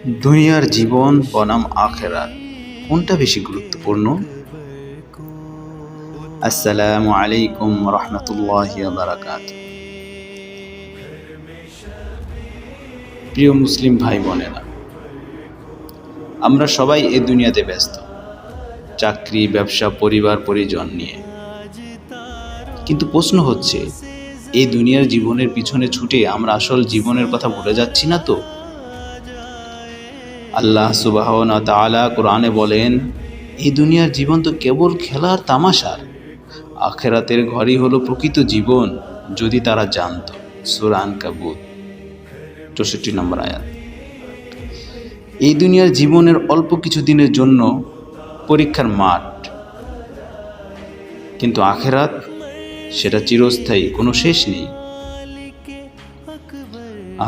দুনিয়ার জীবন বনাম আখেরাত কোনটা বেশি গুরুত্বপূর্ণ? আসসালামু আলাইকুম রহমতুল্লাহি ওয়া বারাকাতুহু। প্রিয় মুসলিম ভাই বোনেরা, আমরা সবাই এই দুনিয়াতে ব্যস্ত, চাকরি, ব্যবসা, পরিবার, পরিজন নিয়ে। কিন্তু প্রশ্ন হচ্ছে, এই দুনিয়ার জীবনের পিছনে ছুটে আমরা আসল জীবনের কথা ভুলে যাচ্ছি না তো? আল্লাহ সুবহানাহু ওয়া তাআলা কোরআনে বলেন, এই দুনিয়ার জীবন তো কেবল খেলার তামাশার, আখিরাতের ঘরই হলো প্রকৃত জীবন, যদি তারা জানত। সূরা আনকাবুত ৬৪ নম্বর আয়াত। এই দুনিয়ার জীবনের অল্প কিছু দিনের জন্য পরীক্ষার মাঠ, কিন্তু আখিরাত সেটা চিরস্থায়ী, কোনো শেষ নেই।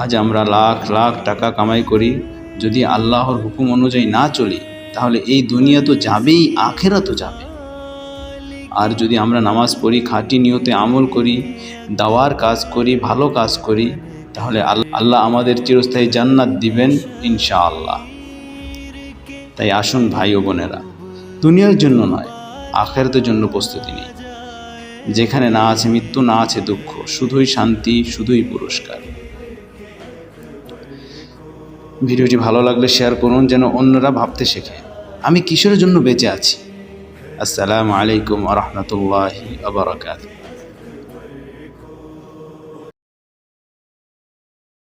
আজ আমরা লাখ লাখ টাকা কামাই করি, যদি আল্লাহর হুকুম অনুযায়ী না চলি, তাহলে এই দুনিয়া তো যাবেই, আখিরাতও যাবে। আর যদি আমরা নামাজ পড়ি, খাঁটি নিয়তে আমল করি, দাওয়ার কাজ করি, ভালো কাজ করি, তাহলে আল্লাহ আমাদের চিরস্থায়ী জান্নাত দিবেন ইনশাআল্লাহ। তাই আসুন ভাই ও বোনেরা, দুনিয়ার জন্য নয়, আখিরাতের জন্য প্রস্তুতি নিই, যেখানে না আছে মৃত্যু, না আছে দুঃখ, শুধুই শান্তি, শুধুই পুরস্কার। ভিডিওটি ভালো লাগলে শেয়ার করুন, যেন অন্যরা ভাবতে শেখে আমি কিসের জন্য বেঁচে আছি। আসসালামু আলাইকুম ওয়া রাহমাতুল্লাহি ওয়া বারাকাতুহু।